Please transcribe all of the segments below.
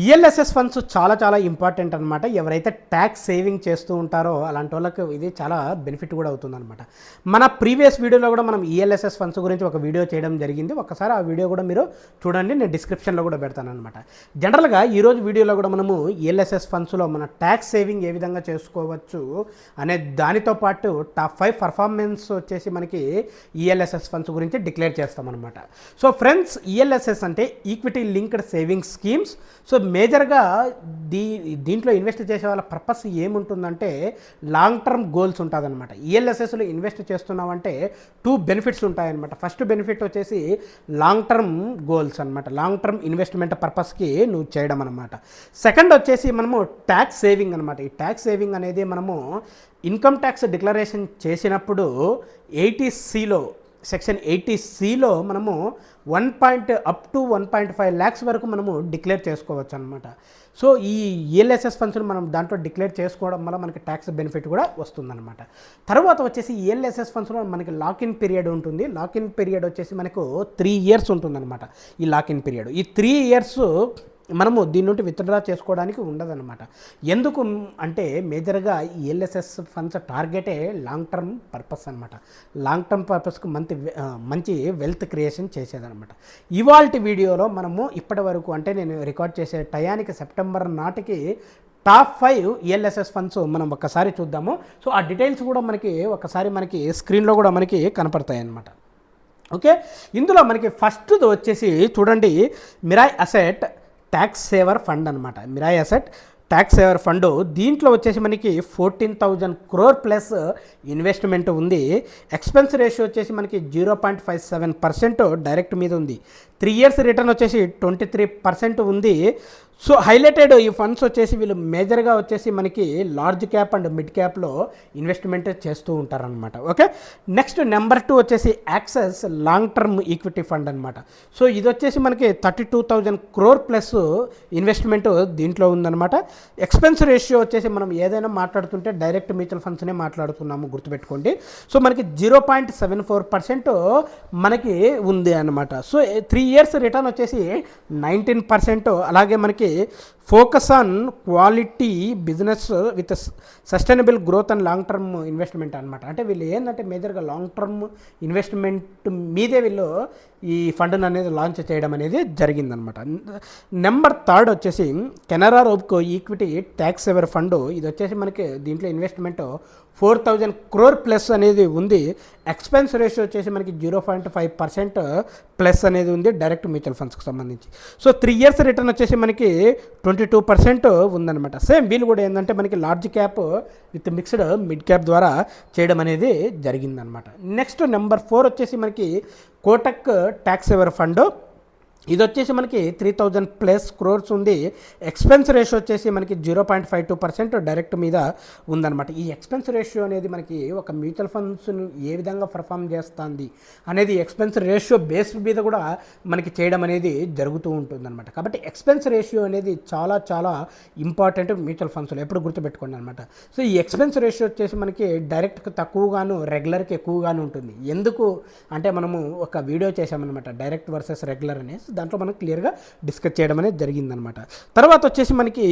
ELSS funds చాలా చాలా important అనమాట. ఎవరైతే ట్యాక్స్ సేవింగ్ చేస్తూ ఉంటారో అలాంటి వాళ్ళకి ఇది చాలా బెనిఫిట్ కూడా అవుతుందన్నమాట. మన ప్రీవియస్ వీడియోలో కూడా మనం ఈఎల్ఎస్ఎస్ ఫండ్స్ గురించి ఒక వీడియో చేయడం జరిగింది. ఒకసారి ఆ వీడియో కూడా మీరు చూడండి, నేను డిస్క్రిప్షన్లో కూడా పెడతాను అనమాట. జనరల్గా ఈరోజు వీడియోలో కూడా మనము ఈఎల్ఎస్ఎస్ ఫండ్స్లో మన ట్యాక్స్ సేవింగ్ ఏ విధంగా చేసుకోవచ్చు అనే దానితో పాటు టాప్ 5 పర్ఫార్మెన్స్ వచ్చేసి మనకి ఈఎల్ఎస్ఎస్ ఫండ్స్ గురించి డిక్లేర్ చేస్తామన్నమాట. సో ఫ్రెండ్స్, ఈఎల్ఎస్ఎస్ అంటే equity linked saving schemes. So మేజర్గా దీంట్లో ఇన్వెస్ట్ చేసే వాళ్ళ పర్పస్ ఏముంటుందంటే లాంగ్ టర్మ్ గోల్స్ ఉంటుందన్నమాట. ఈఎల్ఎస్ఎస్లో ఇన్వెస్ట్ చేస్తున్నామంటే 2 బెనిఫిట్స్ ఉంటాయన్నమాట. ఫస్ట్ బెనిఫిట్ వచ్చేసి లాంగ్ టర్మ్ గోల్స్ అనమాట, లాంగ్ టర్మ్ ఇన్వెస్ట్మెంట్ పర్పస్కి నువ్వు చేయడం అనమాట. సెకండ్ వచ్చేసి మనము ట్యాక్స్ సేవింగ్ అనమాట. ఈ ట్యాక్స్ సేవింగ్ అనేది మనము ఇన్కమ్ ట్యాక్స్ డిక్లరేషన్ చేసినప్పుడు 80Cలో సెక్షన్ 80Cలో మనము అప్ టు 1.5 lakhs వరకు మనము డిక్లేర్ చేసుకోవచ్చు అనమాట. సో ఈ ఈఎల్ఎస్ఎస్ ఫండ్స్ని మనం దాంట్లో డిక్లేర్ చేసుకోవడం వల్ల మనకి ట్యాక్స్ బెనిఫిట్ కూడా వస్తుందన్నమాట. తర్వాత వచ్చేసి ఈఎల్ఎస్ఎస్ ఫండ్స్లో మనకి లాకిన్ పీరియడ్ ఉంటుంది. లాకిన్ పీరియడ్ వచ్చేసి మనకు 3 years ఉంటుందన్నమాట. ఈ లాకిన్ పీరియడ్, ఈ 3 years మనము దీని నుండి విత్డ్రా చేసుకోవడానికి ఉండదన్నమాట. ఎందుకు అంటే మేజర్గా ఈఎల్ఎస్ఎస్ ఫండ్స్ టార్గెటే లాంగ్ టర్మ్ పర్పస్ అనమాట. లాంగ్ టర్మ్ పర్పస్కి మంచి వెల్త్ క్రియేషన్ చేసేదనమాట. ఇవాల్టి వీడియోలో మనము ఇప్పటి వరకు అంటే నేను రికార్డ్ చేసే టయానికి సెప్టెంబర్ నాటికి టాప్ 5 ఈఎల్ఎస్ఎస్ ఫండ్స్ మనం ఒక్కసారి చూద్దాము. సో ఆ డీటెయిల్స్ కూడా మనకి స్క్రీన్లో కూడా మనకి కనపడతాయి అన్నమాట. ఓకే, ఇందులో మనకి ఫస్ట్ది వచ్చేసి చూడండి, Mirae asset tax saver fund అనమాట. Mirae asset tax saver fund, దీంట్లో వచ్చేసి మనకి 14,000 crore ప్లస్ ఇన్వెస్ట్మెంట్ ఉంది. ఎక్స్పెన్స్ రేషియో వచ్చేసి మనకి 0.57% డైరెక్ట్ మీద ఉంది. 3 years రిటర్న్ వచ్చేసి 23% ఉంది. సో హైలైటెడ్ ఈ ఫండ్స్ వచ్చేసి వీళ్ళు మేజర్గా వచ్చేసి మనకి లార్జ్ క్యాప్ అండ్ మిడ్ క్యాప్లో ఇన్వెస్ట్మెంట్ చేస్తూ ఉంటారనమాట. ఓకే, నెక్స్ట్ నెంబర్ 2 వచ్చేసి Axis long term equity fund అనమాట. సో ఇది వచ్చేసి మనకి 32,000 crore ప్లస్ ఇన్వెస్ట్మెంట్ దీంట్లో ఉందన్నమాట. ఎక్స్పెన్స్ రేషియో వచ్చేసి మనం ఏదైనా మాట్లాడుతుంటే డైరెక్ట్ మ్యూచువల్ ఫండ్స్నే మాట్లాడుతున్నాము, గుర్తుపెట్టుకోండి. సో మనకి 0.74% మనకి ఉంది అనమాట. సో 3 years రిటర్న్ వచ్చేసి 19%. అలాగే మనకి focus on quality business with sustainable growth and long term investment అనమాట. అంటే వీళ్ళు ఏంటంటే మేజర్గా లాంగ్ టర్మ్ ఇన్వెస్ట్మెంట్ మీదే వీళ్ళు ఈ ఫండ్ని అనేది లాంచ్ చేయడం అనేది జరిగిందనమాట. నెంబర్ 3 వచ్చేసి Canara Robeco equity tax saver fund. ఇది వచ్చేసి మనకి దీంట్లో ఇన్వెస్ట్మెంట్ 4,000 crore ప్లస్ అనేది ఉంది. ఎక్స్పెన్స్ రేషియో వచ్చేసి మనకి 0.5% ప్లస్ అనేది ఉంది డైరెక్ట్ మ్యూచువల్ ఫండ్స్కి సంబంధించి. సో 3 years రిటర్న్ వచ్చేసి మనకి 22% ఉందన్నమాట. సేమ్ వీళ్ళు కూడా ఏంటంటే మనకి large cap with mixed mid cap ద్వారా చేయడం అనేది జరిగిందనమాట. నెక్స్ట్ నెంబర్ 4 వచ్చేసి మనకి కోటక్ ట్యాక్స్ సేవర్ ఫండ్. ఇది వచ్చేసి మనకి 3,000+ crores ఉంది. ఎక్స్పెన్స్ రేషియో వచ్చేసి మనకి 0.52% డైరెక్ట్ మీద ఉందన్నమాట. ఈ ఎక్స్పెన్స్ రేషియో అనేది మనకి ఒక మ్యూచువల్ ఫండ్స్ను ఏ విధంగా పర్ఫామ్ చేస్తుంది అనేది ఎక్స్పెన్స్ రేషియో బేస్ మీద కూడా మనకి చేయడం అనేది జరుగుతూ ఉంటుందన్నమాట. కాబట్టి ఎక్స్పెన్స్ రేషియో అనేది చాలా చాలా ఇంపార్టెంట్ మ్యూచువల్ ఫండ్స్లో, ఎప్పుడు గుర్తుపెట్టుకోండి అనమాట. సో ఈ ఎక్స్పెన్స్ రేషియో వచ్చేసి మనకి డైరెక్ట్కి తక్కువగాను రెగ్యులర్కి ఎక్కువగాను ఉంటుంది. ఎందుకు అంటే మనము ఒక వీడియో చేసామన్నమాట, డైరెక్ట్ వర్సెస్ రెగ్యులర్ అనేసి. దాంట్లో మనం క్లియర్గా డిస్కస్ చేయడం అనేది జరిగిందనమాట. తర్వాత వచ్చేసి మనకి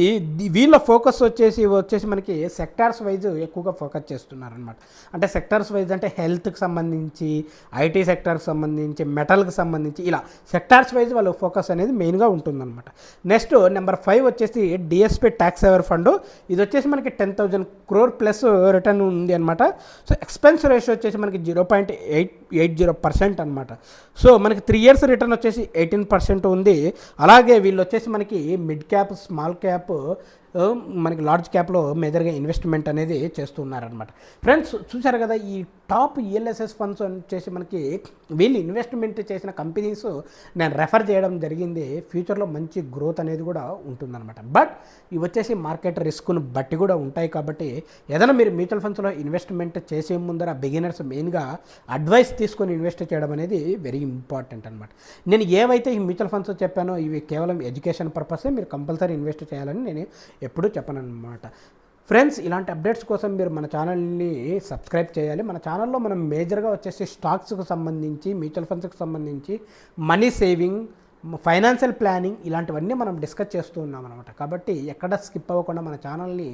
వీళ్ళ ఫోకస్ వచ్చేసి మనకి సెక్టార్స్ వైజ్ ఎక్కువగా ఫోకస్ చేస్తున్నారనమాట. అంటే సెక్టార్స్ వైజ్ అంటే హెల్త్కి సంబంధించి, ఐటీ సెక్టార్కి సంబంధించి, మెటల్కి సంబంధించి, ఇలా సెక్టార్స్ వైజ్ వాళ్ళ ఫోకస్ అనేది మెయిన్గా ఉంటుందన్నమాట. నెక్స్ట్ నెంబర్ 5 వచ్చేసి డిఎస్పీ ట్యాక్స్ సేవర్ ఫండ్. ఇది వచ్చేసి మనకి 10,000 crore ప్లస్ రిటర్న్ ఉంది అనమాట. సో ఎక్స్పెన్స్ రేషియో వచ్చేసి మనకి 0.80% అనమాట. సో మనకి 3 years రిటర్న్ వచ్చేసి 18% ఉంది. అలాగే వీళ్ళు వచ్చేసి మనకి మిడ్ క్యాప్, స్మాల్ క్యాప్, మనకి లార్జ్ క్యాప్లో మేజర్గా ఇన్వెస్ట్మెంట్ అనేది చేస్తున్నారనమాట. ఫ్రెండ్స్ చూసారు కదా, ఈ టాప్ ఈఎల్ఎస్ఎస్ ఫండ్స్ వచ్చేసి మనకి వీళ్ళు ఇన్వెస్ట్మెంట్ చేసిన కంపెనీస్ నేను రెఫర్ చేయడం జరిగింది. ఫ్యూచర్లో మంచి గ్రోత్ అనేది కూడా ఉంటుందన్నమాట. బట్ ఇవి వచ్చేసి మార్కెట్ రిస్క్ను బట్టి కూడా ఉంటాయి. కాబట్టి ఏదైనా మీరు మ్యూచువల్ ఫండ్స్లో ఇన్వెస్ట్మెంట్ చేసే ముందర బిగినర్స్ మెయిన్గా అడ్వైస్ తీసుకొని ఇన్వెస్ట్ చేయడం అనేది వెరీ ఇంపార్టెంట్ అనమాట. నేను ఏవైతే ఈ మ్యూచువల్ ఫండ్స్ చెప్పానో ఇవి కేవలం ఎడ్యుకేషన్ పర్పసే, మీరు కంపల్సరీ ఇన్వెస్ట్ చేయాలని నేను ఎప్పుడూ చెప్పనన్నమాట. ఫ్రెండ్స్, ఇలాంటి అప్డేట్స్ కోసం మీరు మన ఛానల్ని సబ్స్క్రైబ్ చేయాలి. మన ఛానల్లో మనం మేజర్గా వచ్చేసి స్టాక్స్కి సంబంధించి, మ్యూచువల్ ఫండ్స్కి సంబంధించి, మనీ సేవింగ్, ఫైనాన్షియల్ ప్లానింగ్ ఇలాంటివన్నీ మనం డిస్కస్ చేస్తూ ఉన్నాం అనమాట. కాబట్టి ఎక్కడ స్కిప్ అవ్వకుండా మన ఛానల్ని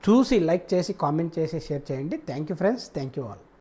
చూసి లైక్ చేసి కామెంట్ చేసి షేర్ చేయండి. Thank you friends, thank you all.